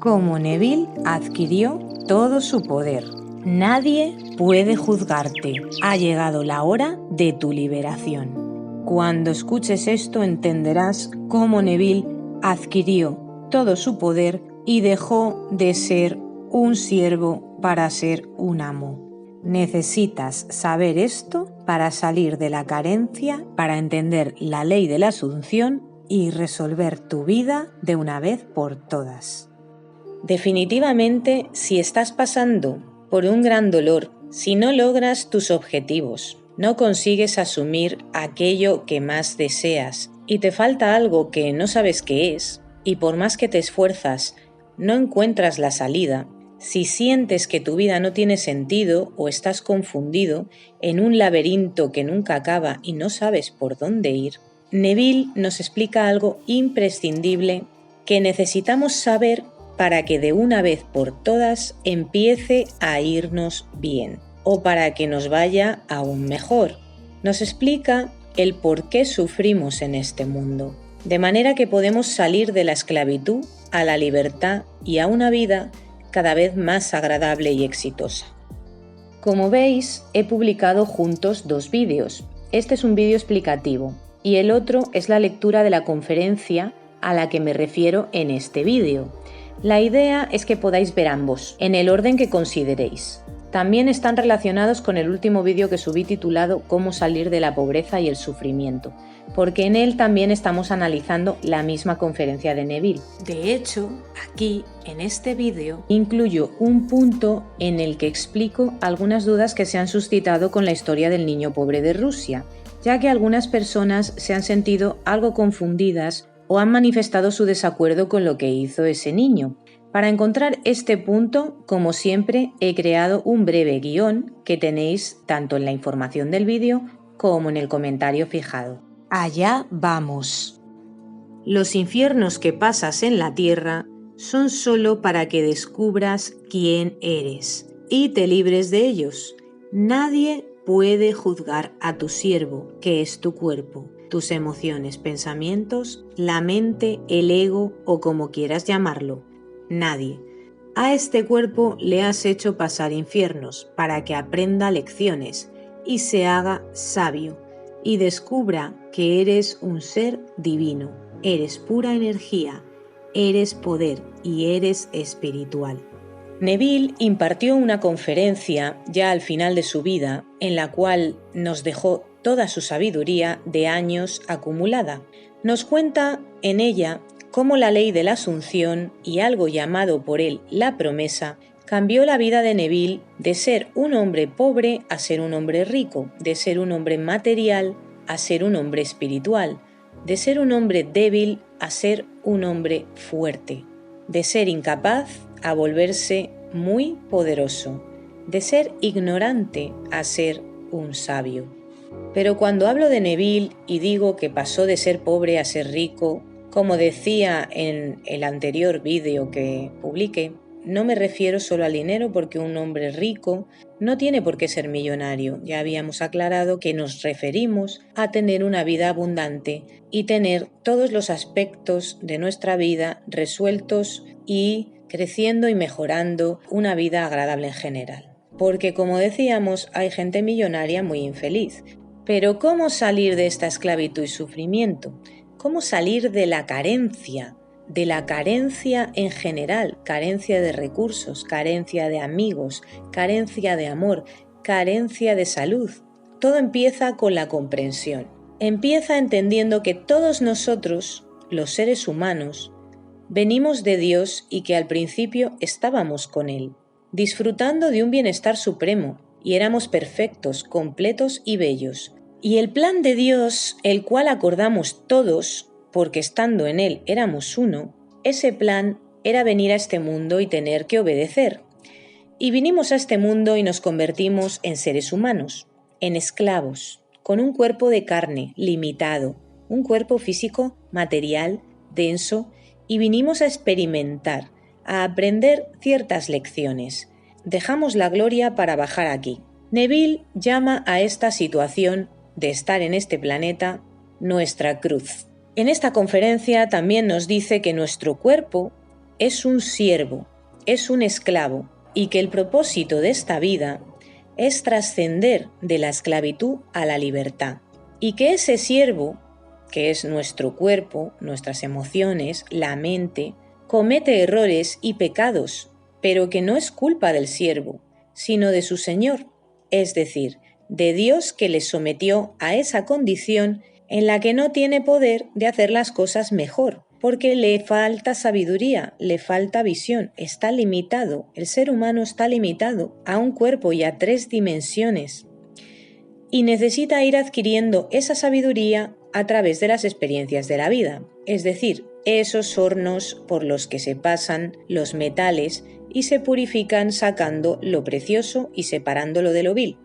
Cómo Neville adquirió todo su poder. Nadie puede juzgarte. Ha llegado la hora de tu liberación. Cuando escuches esto entenderás cómo Neville adquirió todo su poder y dejó de ser un siervo para ser un amo. Necesitas saber esto para salir de la carencia, para entender la ley de la asunción y resolver tu vida de una vez por todas. Definitivamente, si estás pasando por un gran dolor, si no logras tus objetivos, no consigues asumir aquello que más deseas y te falta algo que no sabes qué es, y por más que te esfuerzas, no encuentras la salida, si sientes que tu vida no tiene sentido o estás confundido en un laberinto que nunca acaba y no sabes por dónde ir, Neville nos explica algo imprescindible que necesitamos saber para que de una vez por todas empiece a irnos bien, o para que nos vaya aún mejor. Nos explica el por qué sufrimos en este mundo, de manera que podemos salir de la esclavitud a la libertad y a una vida cada vez más agradable y exitosa. Como veis, he publicado juntos 2 vídeos. Este es un vídeo explicativo y el otro es la lectura de la conferencia a la que me refiero en este vídeo. La idea es que podáis ver ambos, en el orden que consideréis. También están relacionados con el último vídeo que subí titulado Cómo salir de la pobreza y el sufrimiento, porque en él también estamos analizando la misma conferencia de Neville. De hecho, aquí, en este vídeo, incluyo un punto en el que explico algunas dudas que se han suscitado con la historia del niño pobre de Rusia, ya que algunas personas se han sentido algo confundidas o han manifestado su desacuerdo con lo que hizo ese niño. Para encontrar este punto, como siempre, he creado un breve guión que tenéis tanto en la información del vídeo como en el comentario fijado. Allá vamos. Los infiernos que pasas en la tierra son solo para que descubras quién eres y te libres de ellos. Nadie puede juzgar a tu siervo, que es tu cuerpo, tus emociones, pensamientos, la mente, el ego o como quieras llamarlo. Nadie. A este cuerpo le has hecho pasar infiernos para que aprenda lecciones y se haga sabio y descubra que eres un ser divino, eres pura energía, eres poder y eres espiritual. Neville impartió una conferencia ya al final de su vida en la cual nos dejó toda su sabiduría de años acumulada. Nos cuenta en ella cómo la ley de la asunción y algo llamado por él la promesa cambió la vida de Neville de ser un hombre pobre a ser un hombre rico, de ser un hombre material a ser un hombre espiritual, de ser un hombre débil a ser un hombre fuerte, de ser incapaz a volverse muy poderoso, de ser ignorante a ser un sabio. Pero cuando hablo de Neville y digo que pasó de ser pobre a ser rico, como decía en el anterior vídeo que publiqué, no me refiero solo al dinero, porque un hombre rico no tiene por qué ser millonario. Ya habíamos aclarado que nos referimos a tener una vida abundante y tener todos los aspectos de nuestra vida resueltos y creciendo y mejorando una vida agradable en general. Porque, como decíamos, hay gente millonaria muy infeliz. Pero ¿cómo salir de esta esclavitud y sufrimiento? ¿Cómo salir de la carencia? De la carencia en general, carencia de recursos, carencia de amigos, carencia de amor, carencia de salud. Todo empieza con la comprensión. Empieza entendiendo que todos nosotros, los seres humanos, venimos de Dios y que al principio estábamos con Él, disfrutando de un bienestar supremo, y éramos perfectos, completos y bellos. Y el plan de Dios, el cual acordamos todos, porque estando en Él éramos uno, ese plan era venir a este mundo y tener que obedecer. Y vinimos a este mundo y nos convertimos en seres humanos, en esclavos, con un cuerpo de carne limitado, un cuerpo físico, material, denso, y vinimos a experimentar, a aprender ciertas lecciones. Dejamos la gloria para bajar aquí. Neville llama a esta situación de estar en este planeta nuestra cruz. En esta conferencia también nos dice que nuestro cuerpo es un siervo, es un esclavo, y que el propósito de esta vida es trascender de la esclavitud a la libertad, y que ese siervo, que es nuestro cuerpo, nuestras emociones, la mente, comete errores y pecados, pero que no es culpa del siervo, sino de su Señor, es decir, de Dios que le sometió a esa condición en la que no tiene poder de hacer las cosas mejor, porque le falta sabiduría, le falta visión, está limitado, el ser humano está limitado a un cuerpo y a 3 dimensiones, y necesita ir adquiriendo esa sabiduría a través de las experiencias de la vida, es decir, esos hornos por los que se pasan los metales y se purifican sacando lo precioso y separándolo de lo vil.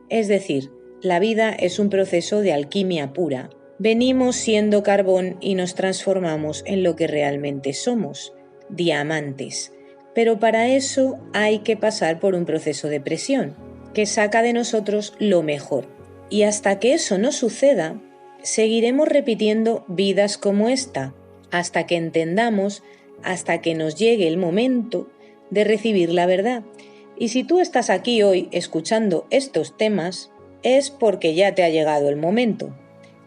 Es decir, la vida es un proceso de alquimia pura. Venimos siendo carbón y nos transformamos en lo que realmente somos, diamantes. Pero para eso hay que pasar por un proceso de presión, que saca de nosotros lo mejor. Y hasta que eso no suceda, seguiremos repitiendo vidas como esta, hasta que entendamos, hasta que nos llegue el momento de recibir la verdad. Y si tú estás aquí hoy escuchando estos temas, es porque ya te ha llegado el momento.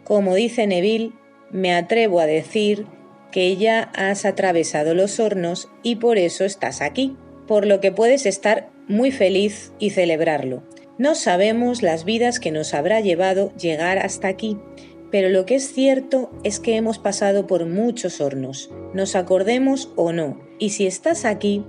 Como dice Neville, me atrevo a decir que ya has atravesado los hornos y por eso estás aquí, por lo que puedes estar muy feliz y celebrarlo. No sabemos las vidas que nos habrá llevado llegar hasta aquí, pero lo que es cierto es que hemos pasado por muchos hornos, nos acordemos o no, y si estás aquí,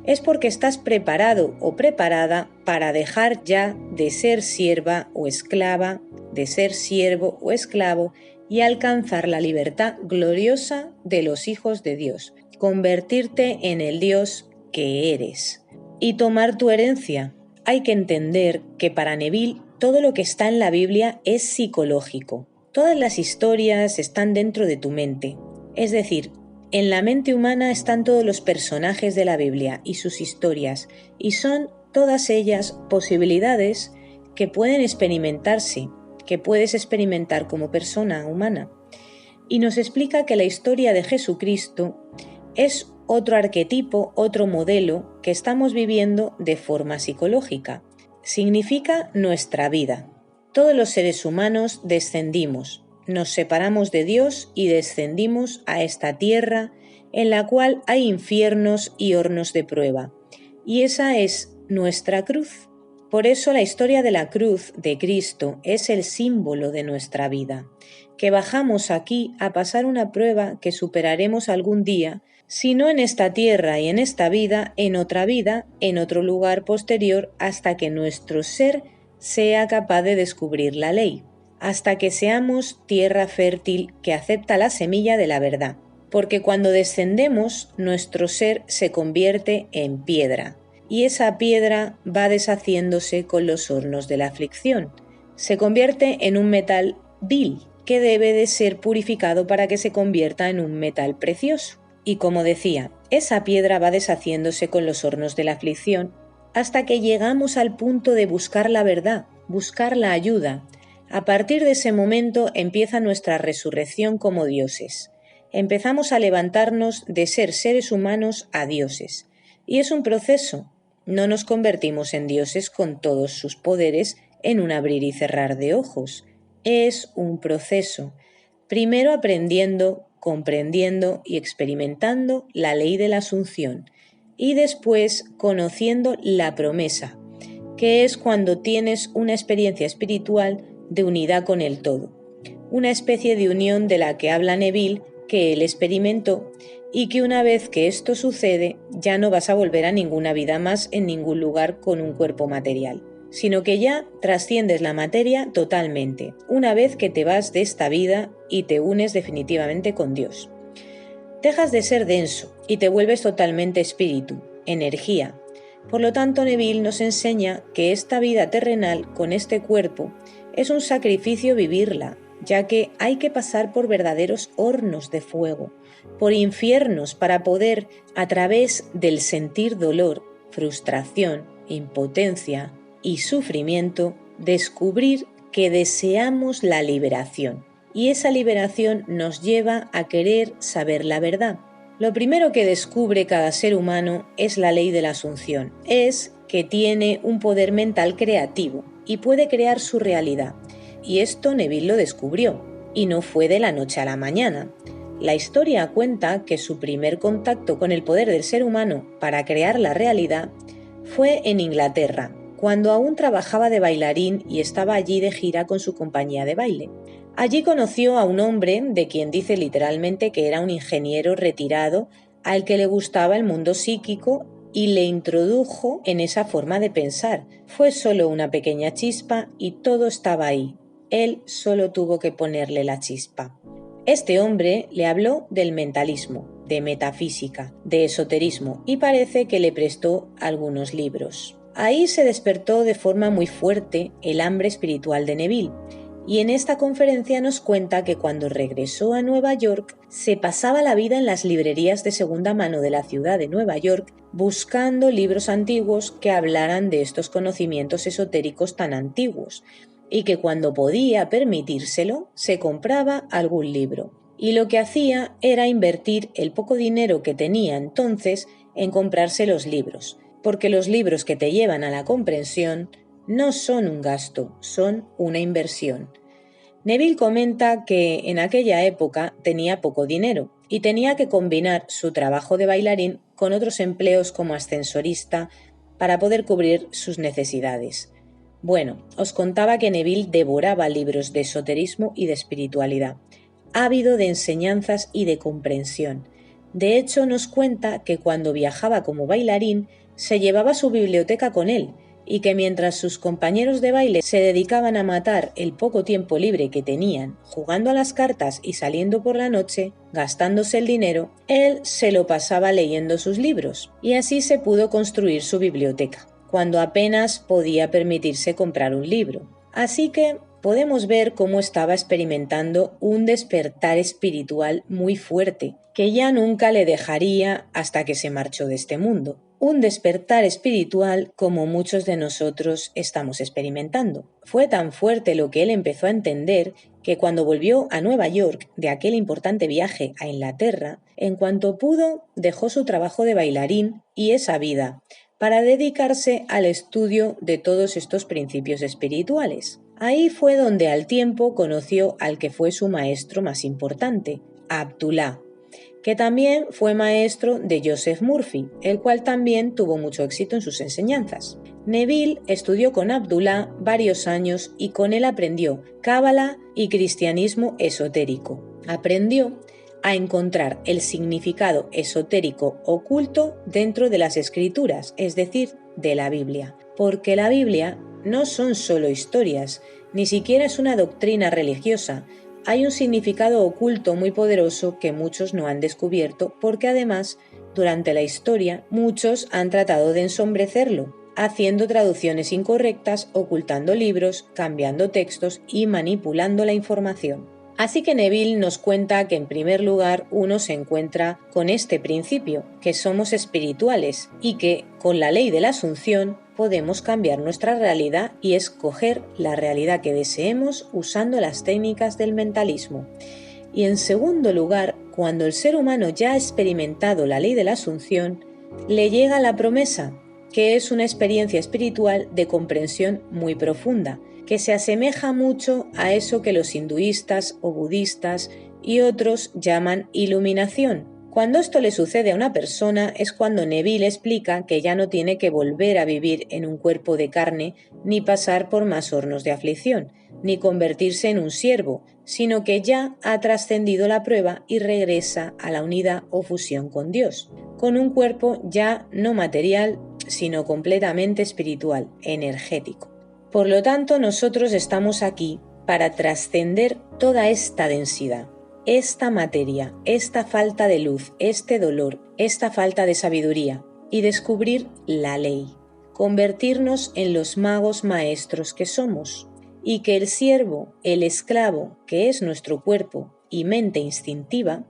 es porque estás preparado o preparada para dejar ya de ser sierva o esclava, de ser siervo o esclavo y alcanzar la libertad gloriosa de los hijos de Dios, convertirte en el Dios que eres y tomar tu herencia. Hay que entender que para Neville todo lo que está en la Biblia es psicológico. Todas las historias están dentro de tu mente, es decir, en la mente humana están todos los personajes de la Biblia y sus historias, y son todas ellas posibilidades que pueden experimentarse, que puedes experimentar como persona humana. Y nos explica que la historia de Jesucristo es otro arquetipo, otro modelo que estamos viviendo de forma psicológica. Significa nuestra vida. Todos los seres humanos descendimos. Nos separamos de Dios y descendimos a esta tierra en la cual hay infiernos y hornos de prueba. Y esa es nuestra cruz. Por eso la historia de la cruz de Cristo es el símbolo de nuestra vida, que bajamos aquí a pasar una prueba que superaremos algún día, si no en esta tierra y en esta vida, en otro lugar posterior, hasta que nuestro ser sea capaz de descubrir la ley. Hasta que seamos tierra fértil que acepta la semilla de la verdad, porque cuando descendemos nuestro ser se convierte en piedra, y esa piedra va deshaciéndose con los hornos de la aflicción. Se convierte en un metal vil, que debe de ser purificado para que se convierta en un metal precioso. Y como decía, esa piedra va deshaciéndose con los hornos de la aflicción, hasta que llegamos al punto de buscar la verdad, buscar la ayuda. A partir de ese momento empieza nuestra resurrección como dioses. Empezamos a levantarnos de ser seres humanos a dioses. Y es un proceso. No nos convertimos en dioses con todos sus poderes en un abrir y cerrar de ojos. Es un proceso. Primero aprendiendo, comprendiendo y experimentando la ley de la Asunción. Y después conociendo la promesa, que es cuando tienes una experiencia espiritual de unidad con el todo, una especie de unión de la que habla Neville, que él experimentó, y que una vez que esto sucede ya no vas a volver a ninguna vida más en ningún lugar con un cuerpo material, sino que ya trasciendes la materia totalmente, una vez que te vas de esta vida y te unes definitivamente con Dios. Dejas de ser denso y te vuelves totalmente espíritu, energía. Por lo tanto, Neville nos enseña que esta vida terrenal con este cuerpo es un sacrificio vivirla, ya que hay que pasar por verdaderos hornos de fuego, por infiernos para poder, a través del sentir dolor, frustración, impotencia y sufrimiento, descubrir que deseamos la liberación. Y esa liberación nos lleva a querer saber la verdad. Lo primero que descubre cada ser humano es la ley de la asunción. Es que tiene un poder mental creativo y puede crear su realidad. Y esto Neville lo descubrió, y no fue de la noche a la mañana. La historia cuenta que su primer contacto con el poder del ser humano para crear la realidad fue en Inglaterra, cuando aún trabajaba de bailarín y estaba allí de gira con su compañía de baile. Allí conoció a un hombre de quien dice literalmente que era un ingeniero retirado al que le gustaba el mundo psíquico y le introdujo en esa forma de pensar. Fue solo una pequeña chispa y todo estaba ahí. Él solo tuvo que ponerle la chispa. Este hombre le habló del mentalismo, de metafísica, de esoterismo y parece que le prestó algunos libros. Ahí se despertó de forma muy fuerte el hambre espiritual de Neville. Y en esta conferencia nos cuenta que cuando regresó a Nueva York se pasaba la vida en las librerías de segunda mano de la ciudad de Nueva York buscando libros antiguos que hablaran de estos conocimientos esotéricos tan antiguos y que cuando podía permitírselo se compraba algún libro. Y lo que hacía era invertir el poco dinero que tenía entonces en comprarse los libros, porque los libros que te llevan a la comprensión no son un gasto, son una inversión. Neville comenta que en aquella época tenía poco dinero y tenía que combinar su trabajo de bailarín con otros empleos como ascensorista para poder cubrir sus necesidades. Bueno, os contaba que Neville devoraba libros de esoterismo y de espiritualidad, ávido de enseñanzas y de comprensión. De hecho, nos cuenta que cuando viajaba como bailarín se llevaba su biblioteca con él y que mientras sus compañeros de baile se dedicaban a matar el poco tiempo libre que tenían jugando a las cartas y saliendo por la noche, gastándose el dinero, él se lo pasaba leyendo sus libros y así se pudo construir su biblioteca, cuando apenas podía permitirse comprar un libro. Así que podemos ver cómo estaba experimentando un despertar espiritual muy fuerte, que ya nunca le dejaría hasta que se marchó de este mundo. Un despertar espiritual como muchos de nosotros estamos experimentando. Fue tan fuerte lo que él empezó a entender que cuando volvió a Nueva York de aquel importante viaje a Inglaterra, en cuanto pudo dejó su trabajo de bailarín y esa vida para dedicarse al estudio de todos estos principios espirituales. Ahí fue donde al tiempo conoció al que fue su maestro más importante, Abdullah, que también fue maestro de Joseph Murphy, el cual también tuvo mucho éxito en sus enseñanzas. Neville estudió con Abdullah varios años y con él aprendió cábala y cristianismo esotérico. Aprendió a encontrar el significado esotérico oculto dentro de las escrituras, es decir, de la Biblia, porque la Biblia no son solo historias, ni siquiera es una doctrina religiosa. Hay un significado oculto muy poderoso que muchos no han descubierto porque además, durante la historia, muchos han tratado de ensombrecerlo, haciendo traducciones incorrectas, ocultando libros, cambiando textos y manipulando la información. Así que Neville nos cuenta que en primer lugar uno se encuentra con este principio, que somos espirituales y que con la ley de la asunción podemos cambiar nuestra realidad y escoger la realidad que deseemos usando las técnicas del mentalismo. Y en segundo lugar, cuando el ser humano ya ha experimentado la ley de la asunción, le llega la promesa, que es una experiencia espiritual de comprensión muy profunda, que se asemeja mucho a eso que los hinduistas o budistas y otros llaman iluminación. Cuando esto le sucede a una persona es cuando Neville explica que ya no tiene que volver a vivir en un cuerpo de carne ni pasar por más hornos de aflicción, ni convertirse en un siervo, sino que ya ha trascendido la prueba y regresa a la unidad o fusión con Dios, con un cuerpo ya no material, sino completamente espiritual, energético. Por lo tanto, nosotros estamos aquí para trascender toda esta densidad, esta materia, esta falta de luz, este dolor, esta falta de sabiduría y descubrir la ley, convertirnos en los magos maestros que somos y que el siervo, el esclavo, que es nuestro cuerpo y mente instintiva,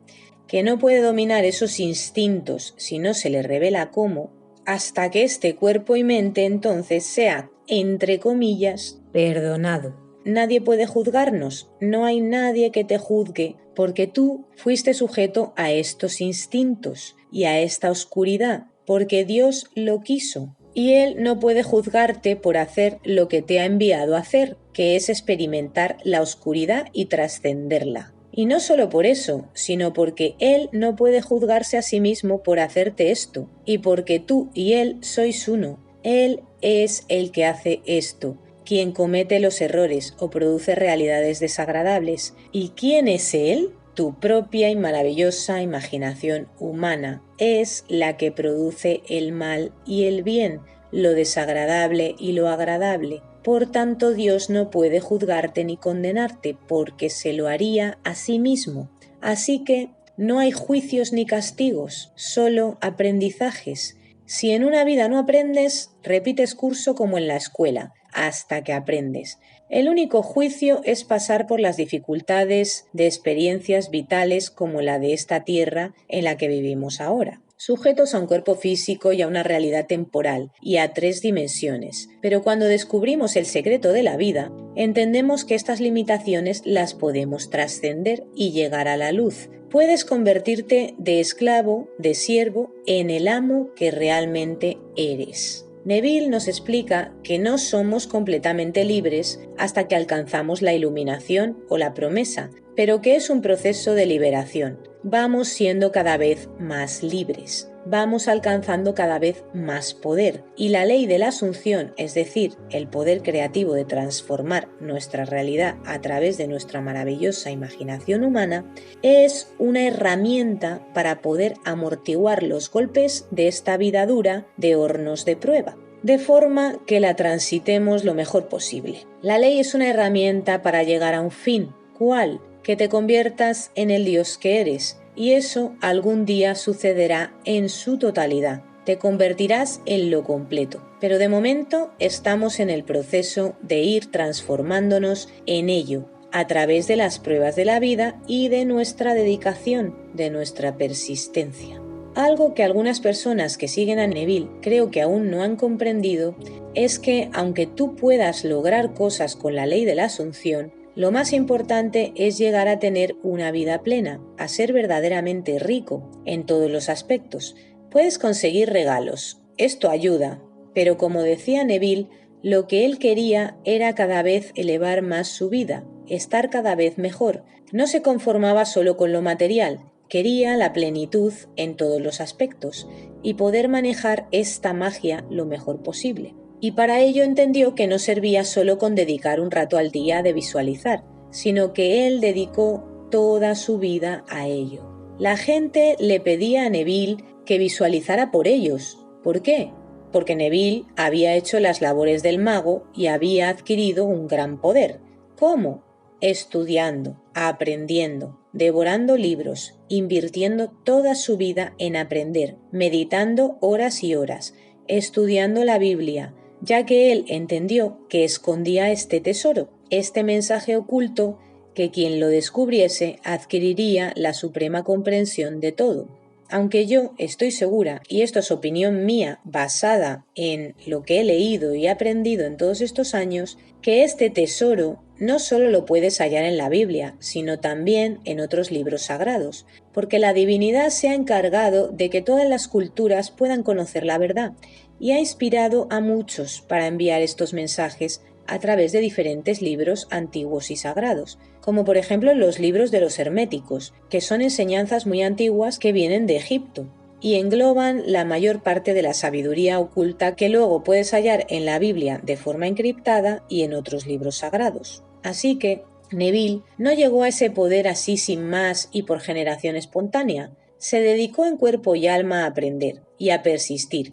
que no puede dominar esos instintos si no se le revela cómo, hasta que este cuerpo y mente entonces sea, entre comillas, perdonado. nadie puede juzgarnos, no hay nadie que te juzgue, porque tú fuiste sujeto a estos instintos y a esta oscuridad, porque Dios lo quiso. Y Él no puede juzgarte por hacer lo que te ha enviado a hacer, que es experimentar la oscuridad y trascenderla. Y no solo por eso, sino porque Él no puede juzgarse a sí mismo por hacerte esto, y porque tú y Él sois uno. Él es el que hace esto, quien comete los errores o produce realidades desagradables. ¿Y quién es Él? Tu propia y maravillosa imaginación humana es la que produce el mal y el bien, lo desagradable y lo agradable. Por tanto, Dios no puede juzgarte ni condenarte, porque se lo haría a sí mismo. Así que no hay juicios ni castigos, solo aprendizajes. Si en una vida no aprendes, repites curso como en la escuela, hasta que aprendes. El único juicio es pasar por las dificultades de experiencias vitales como la de esta tierra en la que vivimos ahora, sujetos a un cuerpo físico y a una realidad temporal y a 3 dimensiones. Pero cuando descubrimos el secreto de la vida, entendemos que estas limitaciones las podemos trascender y llegar a la luz. Puedes convertirte de esclavo, de siervo, en el amo que realmente eres. Neville nos explica que no somos completamente libres hasta que alcanzamos la iluminación o la promesa, pero que es un proceso de liberación. Vamos siendo cada vez más libres, vamos alcanzando cada vez más poder, y la ley de la asunción, es decir, el poder creativo de transformar nuestra realidad a través de nuestra maravillosa imaginación humana, es una herramienta para poder amortiguar los golpes de esta vida dura de hornos de prueba, de forma que la transitemos lo mejor posible. La ley es una herramienta para llegar a un fin. ¿Cuál? Que te conviertas en el Dios que eres, y eso algún día sucederá en su totalidad. Te convertirás en lo completo. Pero de momento estamos en el proceso de ir transformándonos en ello, a través de las pruebas de la vida y de nuestra dedicación, de nuestra persistencia. Algo que algunas personas que siguen a Neville creo que aún no han comprendido es que aunque tú puedas lograr cosas con la ley de la asunción, lo más importante es llegar a tener una vida plena, a ser verdaderamente rico en todos los aspectos. Puedes conseguir regalos, esto ayuda, pero como decía Neville, lo que él quería era cada vez elevar más su vida, estar cada vez mejor. No se conformaba solo con lo material, quería la plenitud en todos los aspectos y poder manejar esta magia lo mejor posible. Y para ello entendió que no servía solo con dedicar un rato al día de visualizar, sino que él dedicó toda su vida a ello. La gente le pedía a Neville que visualizara por ellos. ¿Por qué? Porque Neville había hecho las labores del mago y había adquirido un gran poder. ¿Cómo? Estudiando, aprendiendo, devorando libros, invirtiendo toda su vida en aprender, meditando horas y horas, estudiando la Biblia, ya que él entendió que escondía este tesoro, este mensaje oculto que quien lo descubriese adquiriría la suprema comprensión de todo. Aunque yo estoy segura, y esto es opinión mía basada en lo que he leído y aprendido en todos estos años, que este tesoro no solo lo puedes hallar en la Biblia, sino también en otros libros sagrados, porque la divinidad se ha encargado de que todas las culturas puedan conocer la verdad, y ha inspirado a muchos para enviar estos mensajes a través de diferentes libros antiguos y sagrados, como por ejemplo los libros de los herméticos, que son enseñanzas muy antiguas que vienen de Egipto y engloban la mayor parte de la sabiduría oculta que luego puedes hallar en la Biblia de forma encriptada y en otros libros sagrados. Así que Neville no llegó a ese poder así sin más y por generación espontánea. Se dedicó en cuerpo y alma a aprender y a persistir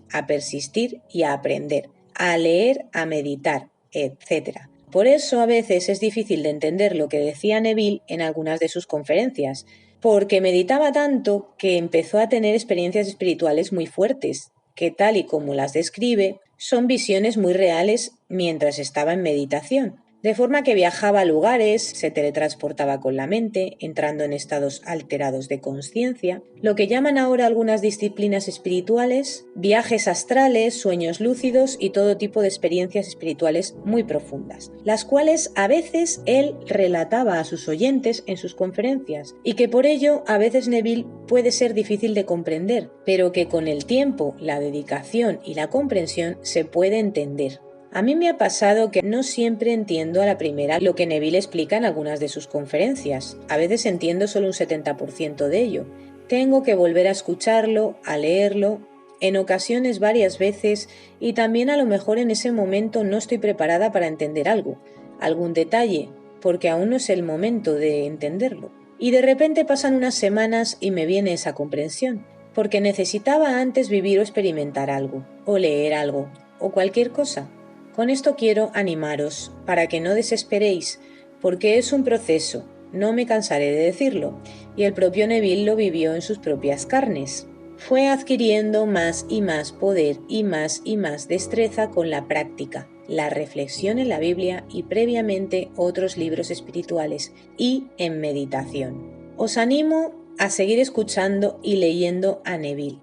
y a aprender, a leer, a meditar, etc. Por eso a veces es difícil de entender lo que decía Neville en algunas de sus conferencias, porque meditaba tanto que empezó a tener experiencias espirituales muy fuertes, que tal y como las describe, son visiones muy reales mientras estaba en meditación. de forma que viajaba a lugares, se teletransportaba con la mente, entrando en estados alterados de consciencia, lo que llaman ahora algunas disciplinas espirituales, viajes astrales, sueños lúcidos y todo tipo de experiencias espirituales muy profundas, las cuales a veces él relataba a sus oyentes en sus conferencias y que por ello a veces Neville puede ser difícil de comprender, pero que con el tiempo, la dedicación y la comprensión se puede entender. A mí me ha pasado que no siempre entiendo a la primera lo que Neville explica en algunas de sus conferencias. A veces entiendo solo un 70% de ello. Tengo que volver a escucharlo, a leerlo, en ocasiones varias veces, y también a lo mejor en ese momento no estoy preparada para entender algún detalle, porque aún no es el momento de entenderlo. Y de repente pasan unas semanas y me viene esa comprensión, porque necesitaba antes vivir o experimentar algo, o leer algo, o cualquier cosa. Con esto quiero animaros para que no desesperéis, porque es un proceso, no me cansaré de decirlo, y el propio Neville lo vivió en sus propias carnes. Fue adquiriendo más y más poder y más destreza con la práctica, la reflexión en la Biblia y previamente otros libros espirituales y en meditación. Os animo a seguir escuchando y leyendo a Neville.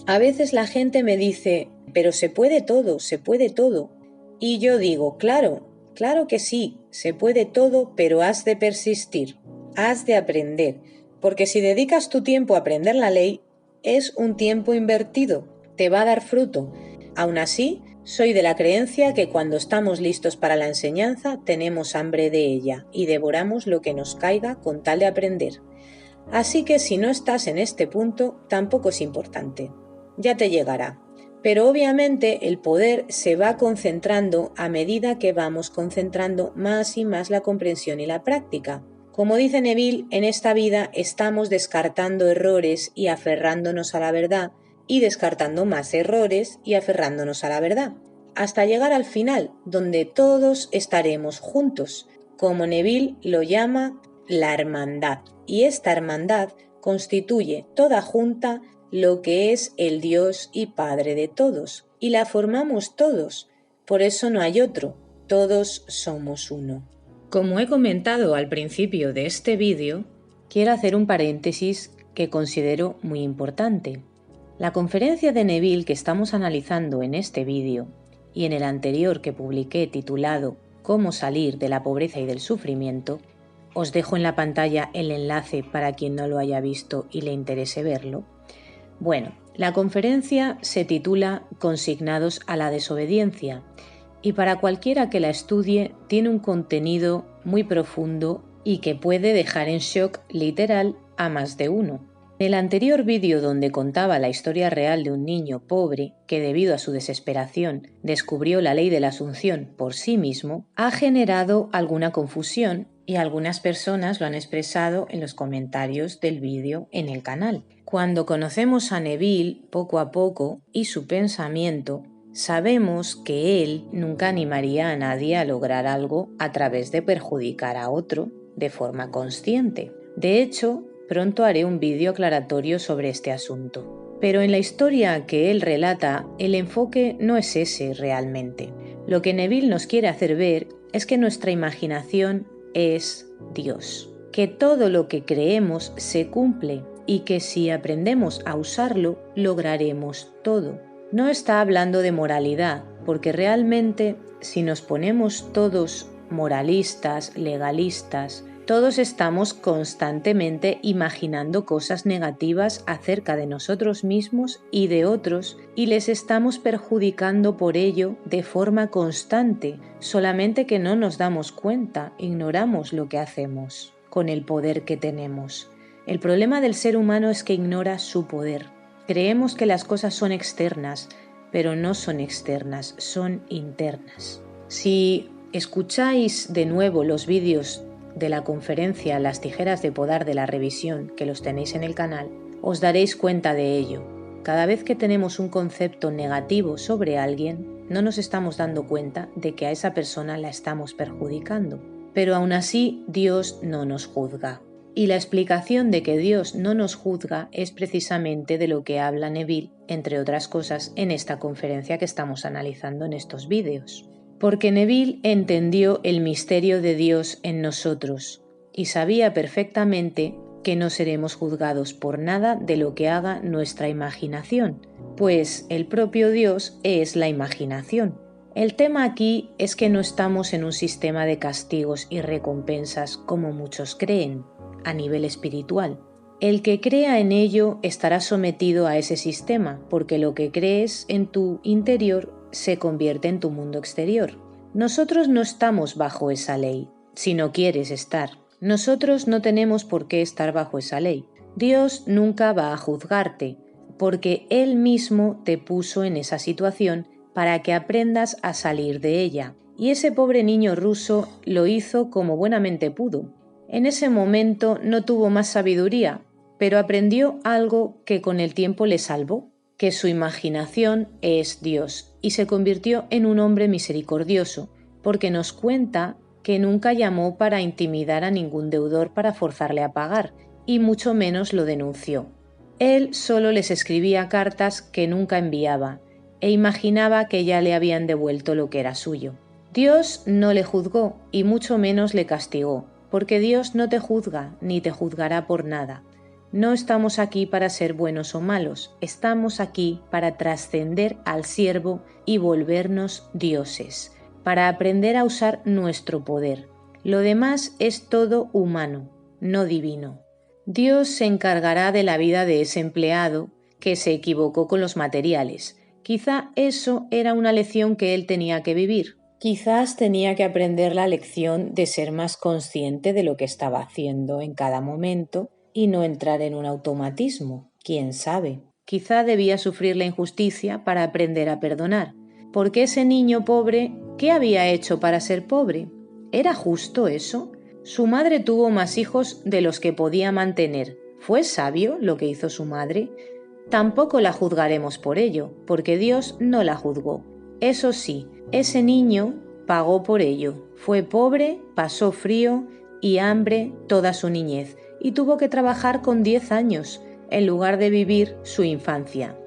A veces la gente me dice, pero se puede todo. Y yo digo, claro que sí, se puede todo, pero has de persistir, has de aprender, porque si dedicas tu tiempo a aprender la ley, es un tiempo invertido, te va a dar fruto. Aún así, soy de la creencia que cuando estamos listos para la enseñanza, tenemos hambre de ella y devoramos lo que nos caiga con tal de aprender. Así que si no estás en este punto, tampoco es importante, ya te llegará. Pero obviamente el poder se va concentrando a medida que vamos concentrando más y más la comprensión y la práctica. Como dice Neville, en esta vida estamos descartando errores y aferrándonos a la verdad, y descartando más errores y aferrándonos a la verdad, hasta llegar al final, donde todos estaremos juntos, como Neville lo llama la hermandad. Y esta hermandad constituye toda junta lo que es el Dios y Padre de todos, y la formamos todos, por eso no hay otro, todos somos uno. Como he comentado al principio de este vídeo, quiero hacer un paréntesis que considero muy importante. La conferencia de Neville que estamos analizando en este vídeo y en el anterior que publiqué titulado Cómo salir de la pobreza y del sufrimiento, os dejo en la pantalla el enlace para quien no lo haya visto y le interese verlo. Bueno, la conferencia se titula Consignados a la desobediencia y para cualquiera que la estudie tiene un contenido muy profundo y que puede dejar en shock literal a más de uno. En el anterior vídeo donde contaba la historia real de un niño pobre que debido a su desesperación descubrió la ley de la Asunción por sí mismo, ha generado alguna confusión y algunas personas lo han expresado en los comentarios del vídeo en el canal. Cuando conocemos a Neville poco a poco y su pensamiento, sabemos que él nunca animaría a nadie a lograr algo a través de perjudicar a otro de forma consciente. De hecho, pronto haré un vídeo aclaratorio sobre este asunto. Pero en la historia que él relata, el enfoque no es ese realmente. Lo que Neville nos quiere hacer ver es que nuestra imaginación es Dios, que todo lo que creemos se cumple y que si aprendemos a usarlo, lograremos todo. No está hablando de moralidad, porque realmente si nos ponemos todos moralistas, legalistas, todos estamos constantemente imaginando cosas negativas acerca de nosotros mismos y de otros y les estamos perjudicando por ello de forma constante, solamente que no nos damos cuenta, ignoramos lo que hacemos con el poder que tenemos. El problema del ser humano es que ignora su poder. Creemos que las cosas son externas, pero no son externas, son internas. Si escucháis de nuevo los vídeos de la conferencia Las tijeras de podar de la revisión, que los tenéis en el canal, os daréis cuenta de ello. Cada vez que tenemos un concepto negativo sobre alguien, no nos estamos dando cuenta de que a esa persona la estamos perjudicando. Pero aún así, Dios no nos juzga. Y la explicación de que Dios no nos juzga es precisamente de lo que habla Neville, entre otras cosas, en esta conferencia que estamos analizando en estos vídeos. Porque Neville entendió el misterio de Dios en nosotros y sabía perfectamente que no seremos juzgados por nada de lo que haga nuestra imaginación, pues el propio Dios es la imaginación. El tema aquí es que no estamos en un sistema de castigos y recompensas como muchos creen, a nivel espiritual. El que crea en ello estará sometido a ese sistema, porque lo que crees en tu interior se convierte en tu mundo exterior. Nosotros no estamos bajo esa ley, si no quieres estar. Nosotros no tenemos por qué estar bajo esa ley. Dios nunca va a juzgarte, porque Él mismo te puso en esa situación para que aprendas a salir de ella. Y ese pobre niño ruso lo hizo como buenamente pudo. En ese momento no tuvo más sabiduría, pero aprendió algo que con el tiempo le salvó, que su imaginación es Dios, y se convirtió en un hombre misericordioso, porque nos cuenta que nunca llamó para intimidar a ningún deudor para forzarle a pagar, y mucho menos lo denunció. Él solo les escribía cartas que nunca enviaba, e imaginaba que ya le habían devuelto lo que era suyo. Dios no le juzgó y mucho menos le castigó, porque Dios no te juzga ni te juzgará por nada. No estamos aquí para ser buenos o malos, estamos aquí para trascender al siervo y volvernos dioses, para aprender a usar nuestro poder. Lo demás es todo humano, no divino. Dios se encargará de la vida de ese empleado que se equivocó con los materiales. Quizá eso era una lección que él tenía que vivir. Quizás tenía que aprender la lección de ser más consciente de lo que estaba haciendo en cada momento y no entrar en un automatismo. ¿Quién sabe? Quizá debía sufrir la injusticia para aprender a perdonar. Porque ese niño pobre, ¿qué había hecho para ser pobre? ¿Era justo eso? Su madre tuvo más hijos de los que podía mantener. ¿Fue sabio lo que hizo su madre? Tampoco la juzgaremos por ello, porque Dios no la juzgó. Eso sí, ese niño pagó por ello. Fue pobre, pasó frío y hambre toda su niñez y tuvo que trabajar con 10 años en lugar de vivir su infancia.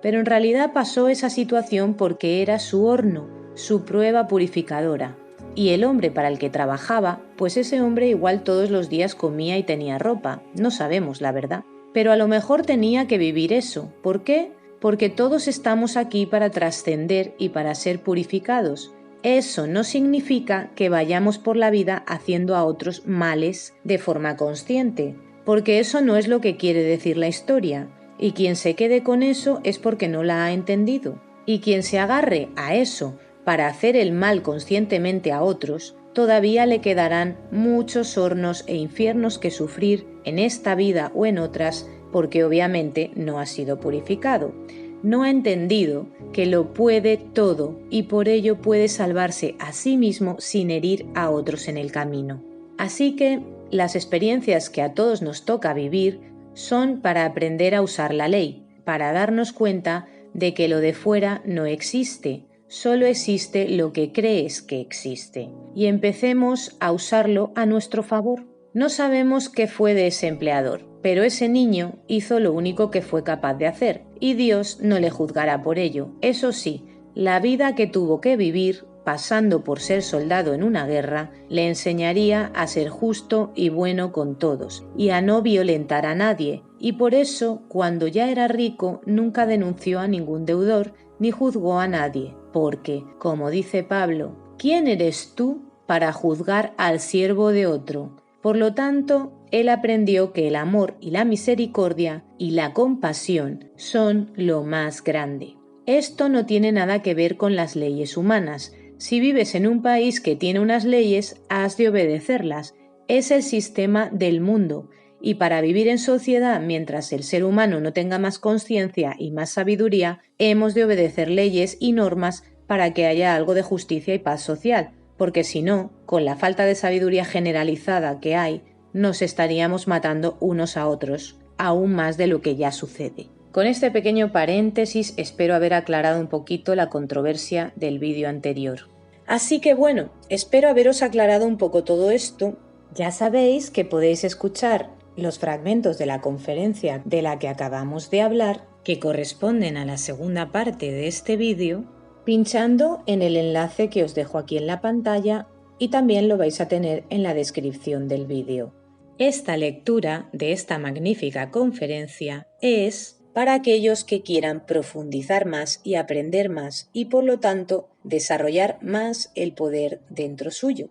Pero en realidad pasó esa situación porque era su horno, su prueba purificadora. Y el hombre para el que trabajaba, pues ese hombre igual todos los días comía y tenía ropa, no sabemos la verdad. Pero a lo mejor tenía que vivir eso. ¿Por qué? Porque todos estamos aquí para trascender y para ser purificados. Eso no significa que vayamos por la vida haciendo a otros males de forma consciente, porque eso no es lo que quiere decir la historia, y quien se quede con eso es porque no la ha entendido, y quien se agarre a eso para hacer el mal conscientemente a otros, todavía le quedarán muchos hornos e infiernos que sufrir en esta vida o en otras, porque obviamente no ha sido purificado. No ha entendido que lo puede todo y por ello puede salvarse a sí mismo sin herir a otros en el camino. Así que las experiencias que a todos nos toca vivir son para aprender a usar la ley, para darnos cuenta de que lo de fuera no existe, solo existe lo que crees que existe, y empecemos a usarlo a nuestro favor. No sabemos qué fue de ese empleador, pero ese niño hizo lo único que fue capaz de hacer, y Dios no le juzgará por ello. Eso sí, la vida que tuvo que vivir, pasando por ser soldado en una guerra, le enseñaría a ser justo y bueno con todos, y a no violentar a nadie, y por eso, cuando ya era rico, nunca denunció a ningún deudor, ni juzgó a nadie, porque, como dice Pablo, ¿quién eres tú para juzgar al siervo de otro? Por lo tanto, él aprendió que el amor y la misericordia y la compasión son lo más grande. Esto no tiene nada que ver con las leyes humanas. Si vives en un país que tiene unas leyes, has de obedecerlas. Es el sistema del mundo. Y para vivir en sociedad, mientras el ser humano no tenga más conciencia y más sabiduría, hemos de obedecer leyes y normas para que haya algo de justicia y paz social. Porque si no, con la falta de sabiduría generalizada que hay, nos estaríamos matando unos a otros, aún más de lo que ya sucede. Con este pequeño paréntesis espero haber aclarado un poquito la controversia del vídeo anterior. Así que bueno, espero haberos aclarado un poco todo esto. Ya sabéis que podéis escuchar los fragmentos de la conferencia de la que acabamos de hablar, que corresponden a la segunda parte de este vídeo, pinchando en el enlace que os dejo aquí en la pantalla y también lo vais a tener en la descripción del vídeo. Esta lectura de esta magnífica conferencia es para aquellos que quieran profundizar más y aprender más y por lo tanto desarrollar más el poder dentro suyo.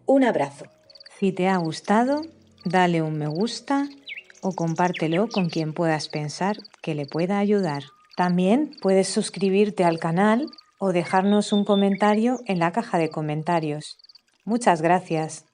Un abrazo. Si te ha gustado, dale un me gusta o compártelo con quien puedas pensar que le pueda ayudar. También puedes suscribirte al canal o dejarnos un comentario en la caja de comentarios. Muchas gracias.